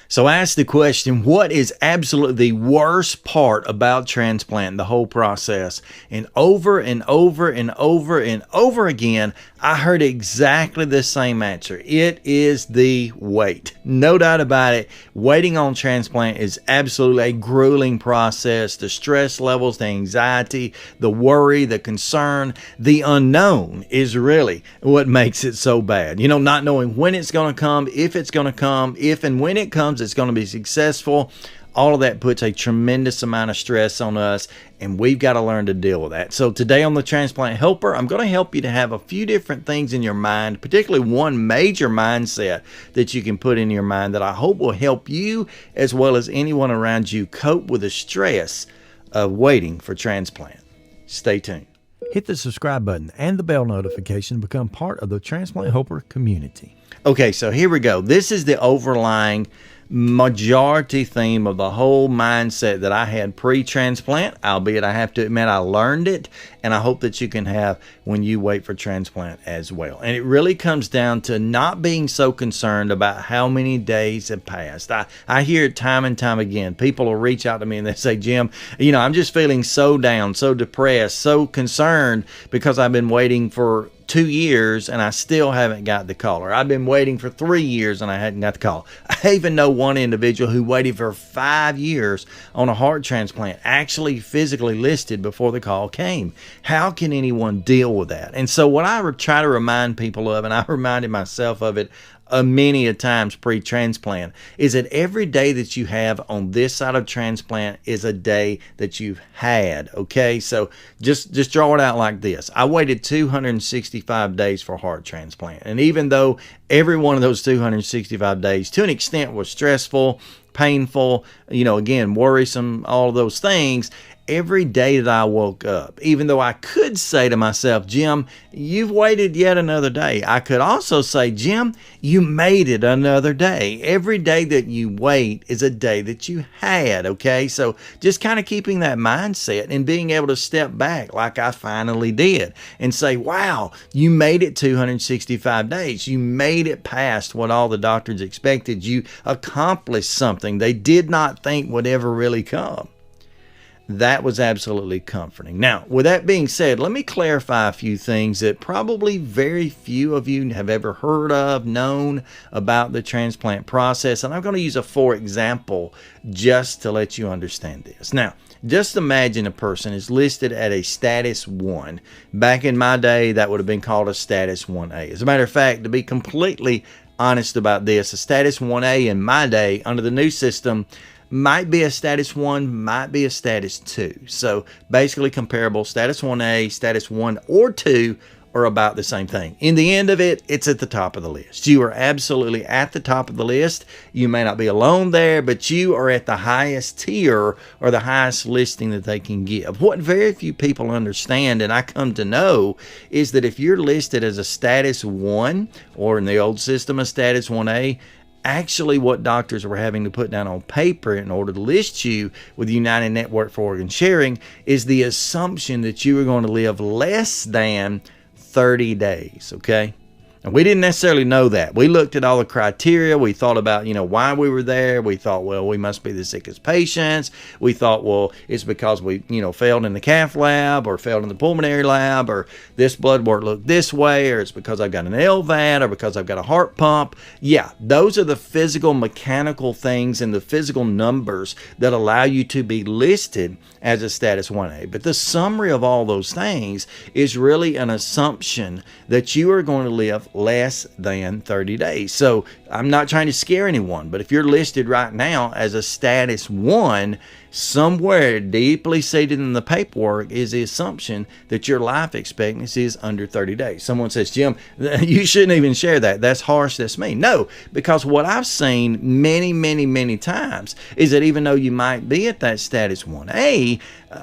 So I asked the question, what is absolutely the worst part about transplant, the whole process? And over and over and over and over again, I heard exactly the same answer. It is the wait. No doubt about it. Waiting on transplant is absolutely a grueling process. The stress levels, the anxiety, the worry, the concern, the unknown is really what makes it so bad. You know, not knowing when it's going to come, if it's going to come, if and when it comes, it's going to be successful. All of that puts a tremendous amount of stress on us, and we've got to learn to deal with that. So today on the Transplant Helper, I'm going to help you to have a few different things in your mind, particularly one major mindset that you can put in your mind that I hope will help you as well as anyone around you cope with the stress of waiting for transplant. Stay tuned. Hit the subscribe button and the bell notification to become part of the Transplant Helper community. Okay, so here we go. This is the overlying majority theme of the whole mindset that I had pre-transplant, albeit I have to admit I learned it, and I hope that you can have when you wait for transplant as well. And it really comes down to not being so concerned about how many days have passed. I hear it time and time again. People will reach out to me and they say, Jim, you know, I'm just feeling so down, so depressed, so concerned because I've been waiting for 2 years and I still haven't got the call. Or I've been waiting for 3 years and I hadn't got the call. I even know one individual who waited for 5 years on a heart transplant, actually physically listed before the call came. How can anyone deal with that? And so what I try to remind people of, and I reminded myself of it many a times pre-transplant, is that every day that you have on this side of transplant is a day that you've had. Okay, so just draw it out like this. I waited 265 days for heart transplant, and even though every one of those 265 days to an extent was stressful, painful, you know, again, worrisome, all of those things, every day that I woke up, even though I could say to myself, Jim, you've waited yet another day, I could also say, Jim, you made it another day. Every day that you wait is a day that you had, okay? So just kind of keeping that mindset and being able to step back like I finally did and say, wow, you made it 265 days. You made it past what all the doctors expected. You accomplished something they did not think would ever really come. That was absolutely comforting. Now, with that being said, let me clarify a few things that probably very few of you have ever heard of, known about the transplant process. And I'm going to use a for example just to let you understand this. Now, just imagine a person is listed at a status 1. Back in my day, that would have been called a status 1A. As a matter of fact, to be completely honest about this, a status 1A in my day under the new system might be a status 1, might be a status 2. So basically comparable. Status 1A, status 1 or 2 are about the same thing. In the end of it, it's at the top of the list. You are absolutely at the top of the list. You may not be alone there, but you are at the highest tier or the highest listing that they can give. What very few people understand, and I come to know, is that if you're listed as a status 1, or in the old system a status 1A, actually what doctors were having to put down on paper in order to list you with United Network for Organ Sharing is the assumption that you were going to live less than 30 days, okay? And we didn't necessarily know that. We looked at all the criteria. We thought about, you know, why we were there. We thought, well, we must be the sickest patients. We thought, well, it's because we, you know, failed in the cath lab or failed in the pulmonary lab, or this blood work looked this way, or it's because I've got an LVAD, or because I've got a heart pump. Yeah, those are the physical, mechanical things and the physical numbers that allow you to be listed as a status 1A. But the summary of all those things is really an assumption that you are going to live less than 30 days. So I'm not trying to scare anyone, but if you're listed right now as a status 1, somewhere deeply seated in the paperwork is the assumption that your life expectancy is under 30 days. Someone says, Jim, you shouldn't even share that. That's harsh. That's mean. No, because what I've seen many times is that even though you might be at that status 1A,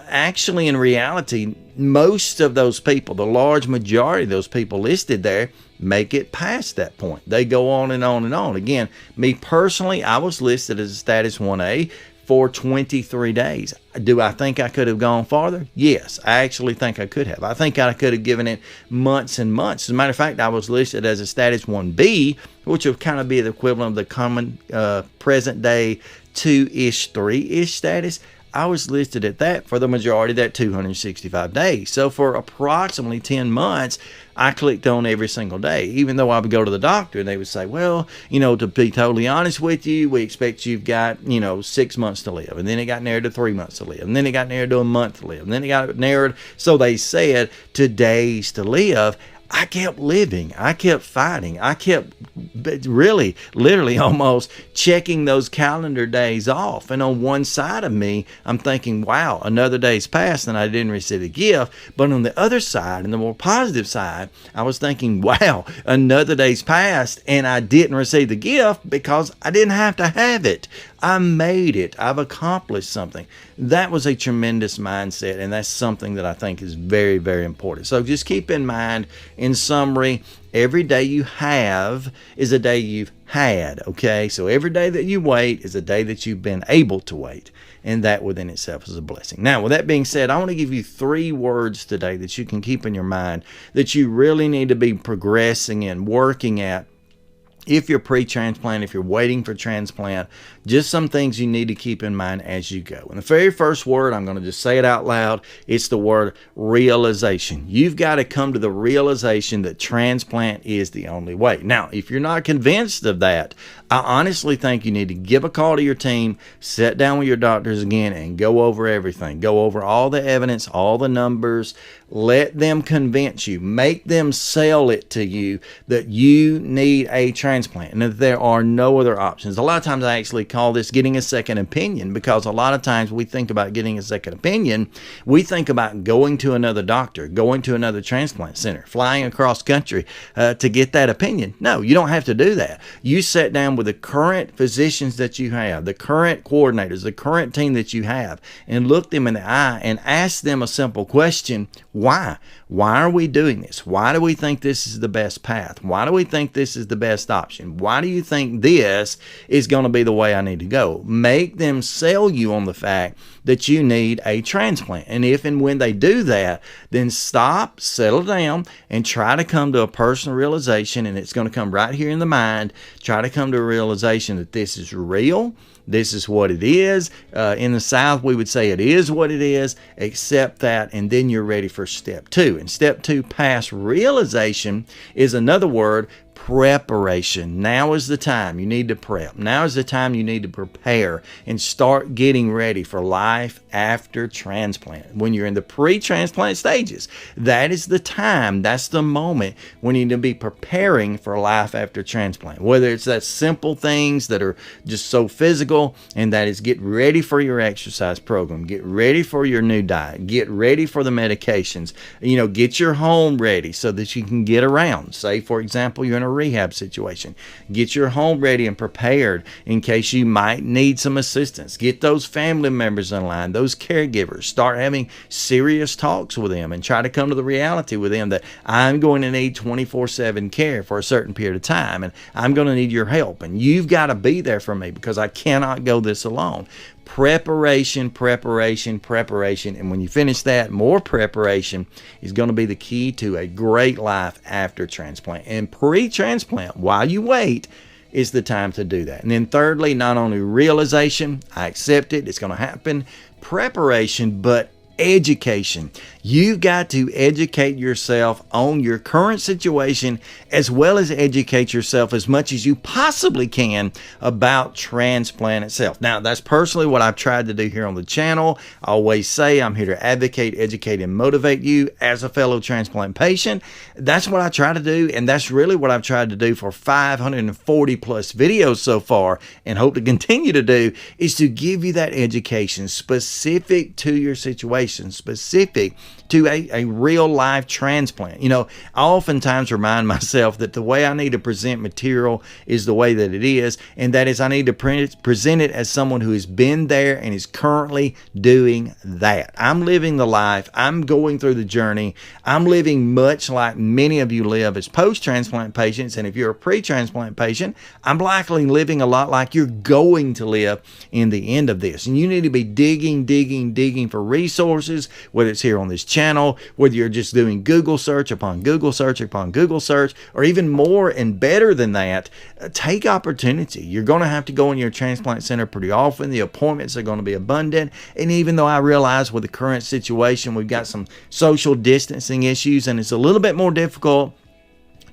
actually in reality, most of those people, the large majority of those people listed there, make it past that point. They go on and on and on. Again, me personally, I was listed as a status 1A. for 23 days. Do I think I could have gone farther? Yes, I actually think I could have. I think I could have given it months and months. As a matter of fact, I was listed as a status 1B, which would kind of be the equivalent of the common present day 2-ish, 3-ish status. I was listed at that for the majority of that 265 days. So for approximately 10 months, I clicked on every single day, even though I would go to the doctor and they would say, well, to be totally honest with you, we expect you've got, 6 months to live. And then it got narrowed to 3 months to live. And then it got narrowed to a month to live. And then it got narrowed. So they said to days to live. I kept living. I kept fighting. I kept really, literally almost checking those calendar days off. And on one side of me, I'm thinking, wow, another day's passed and I didn't receive a gift. But on the other side, and the more positive side, I was thinking, wow, another day's passed and I didn't receive the gift because I didn't have to have it. I made it. I've accomplished something. That was a tremendous mindset, and that's something that I think is very, very important. So just keep in mind, in summary, every day you have is a day you've had, okay? So every day that you wait is a day that you've been able to wait, and that within itself is a blessing. Now, with that being said, I want to give you 3 words today that you can keep in your mind that you really need to be progressing and working at. If you're pre-transplant, if you're waiting for transplant, just some things you need to keep in mind as you go. And the very first word, I'm going to just say it out loud, it's the word realization. You've got to come to the realization that transplant is the only way. Now, if you're not convinced of that, I honestly think you need to give a call to your team, sit down with your doctors again, and go over everything. Go over all the evidence, all the numbers. Let them convince you. Make them sell it to you that you need a transplant and that there are no other options. A lot of times I actually call this getting a second opinion, because a lot of times we think about getting a second opinion, we think about going to another doctor, going to another transplant center, flying across country to get that opinion. No, you don't have to do that. You sit down with the current physicians that you have, the current coordinators, the current team that you have, and look them in the eye and ask them a simple question. Why? Why are we doing this? Why do we think this is the best path? Why do we think this is the best option? Why do you think this is going to be the way I need to go? Make them sell you on the fact that you need a transplant. And if and when they do that, then stop, settle down, and try to come to a personal realization, and it's going to come right here in the mind. Try to come to a realization that this is real. This is what it is. In the South, we would say it is what it is. Accept that, and then you're ready for step 2. And step 2, past realization, is another word, preparation. Now is the time you need to prep. Now is the time you need to prepare and start getting ready for life after transplant. When you're in the pre-transplant stages, that is the time, that's the moment when you need to be preparing for life after transplant. Whether it's that simple things that are just so physical, and that is get ready for your exercise program, get ready for your new diet, get ready for the medications, get your home ready so that you can get around. Say, for example, you're in a rehab situation. Get your home ready and prepared in case you might need some assistance. Get those family members in line, those caregivers. Start having serious talks with them and try to come to the reality with them that I'm going to need 24/7 care for a certain period of time, and I'm going to need your help, and you've got to be there for me because I cannot go this alone. Preparation, preparation, preparation. And when you finish that, more preparation is going to be the key to a great life after transplant. And pre-transplant, while you wait, is the time to do that. And then thirdly, not only realization, I accept it, it's going to happen, preparation, but education. You've got to educate yourself on your current situation, as well as educate yourself as much as you possibly can about transplant itself. Now, that's personally what I've tried to do here on the channel. I always say I'm here to advocate, educate, and motivate you as a fellow transplant patient. That's what I try to do, and that's really what I've tried to do for 540 plus videos so far, and hope to continue to do, is to give you that education specific to your situation. information specific to a real life transplant. You know, I oftentimes remind myself that the way I need to present material is the way that it is, and that is I need to present it as someone who has been there and is currently doing that. I'm living the life. I'm going through the journey. I'm living much like many of you live as post-transplant patients, and if you're a pre-transplant patient, I'm likely living a lot like you're going to live in the end of this. And you need to be digging for resources, whether it's here on this channel, whether you're just doing Google search upon Google search upon Google search, or even more and better than that, take opportunity. You're going to have to go in your transplant center pretty often. The appointments are going to be abundant. And even though I realize with the current situation, we've got some social distancing issues and it's a little bit more difficult,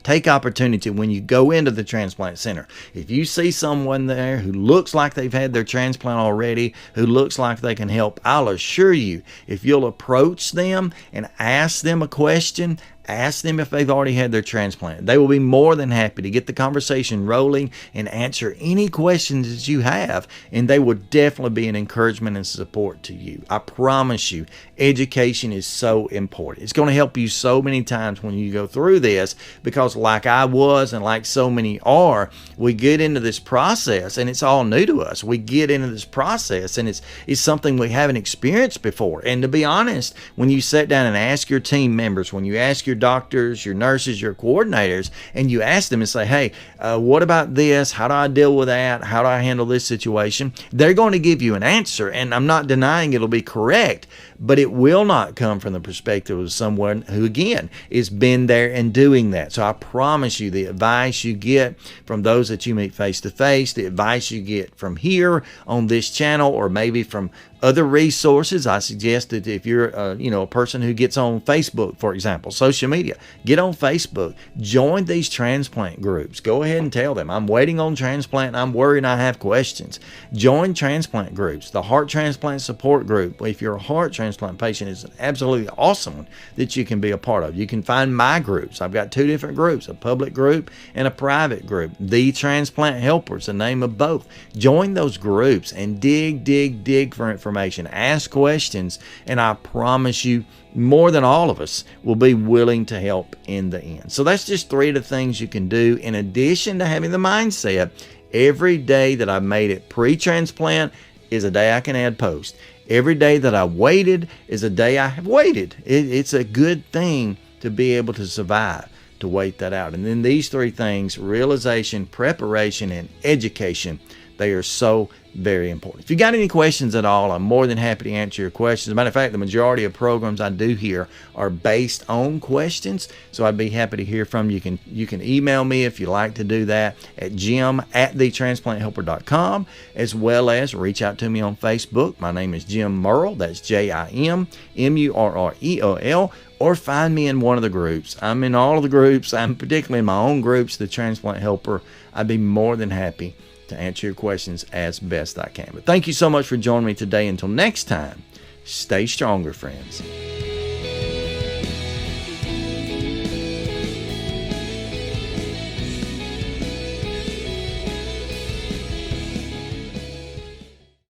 take opportunity when you go into the transplant center. If you see someone there who looks like they've had their transplant already, who looks like they can help, I'll assure you, if you'll approach them and ask them a question, ask them if they've already had their transplant, they will be more than happy to get the conversation rolling and answer any questions that you have, and they will definitely be an encouragement and support to you. I promise you, education is so important. It's going to help you so many times when you go through this, because like I was and like so many are, we get into this process and it's all new to us. We get into this process and it's something we haven't experienced before. And to be honest, when you sit down and ask your team members, when you ask your doctors, your nurses, your coordinators, and you ask them and say, hey, what about this? How do I deal with that? How do I handle this situation? They're going to give you an answer, and I'm not denying it'll be correct, but it will not come from the perspective of someone who, again, has been there and doing that. So I promise you, the advice you get from those that you meet face to face, the advice you get from here on this channel, or maybe from other resources, I suggest that if you're a person who gets on Facebook, for example, social media, get on Facebook, join these transplant groups. Go ahead and tell them, I'm waiting on transplant, I'm worried, I have questions. Join transplant groups. The heart transplant support group, if you're a heart transplant patient, is an absolutely awesome one that you can be a part of. You can find my groups. I've got two different groups, a public group and a private group. The Transplant Helpers, the name of both. Join those groups and dig for information. Ask questions, and I promise you, more than all of us will be willing to help in the end. So that's just 3 of the things you can do, in addition to having the mindset, every day that I've made it pre-transplant is a day I can add post. Every day that I waited is a day I have waited. It's a good thing to be able to survive, to wait that out. And then these 3 things, realization, preparation, and education, they are so very important. If you got any questions at all, I'm more than happy to answer your questions. As a matter of fact, the majority of programs I do here are based on questions, so I'd be happy to hear from you. You can email me if you like to do that at jim@thetransplanthelper.com, as well as reach out to me on Facebook. My name is Jim Murrell. That's JIMMURREOL. Or find me in one of the groups. I'm in all of the groups. I'm particularly in my own groups, the Transplant Helper. I'd be more than happy to answer your questions as best I can. But thank you so much for joining me today. Until next time, stay stronger, friends.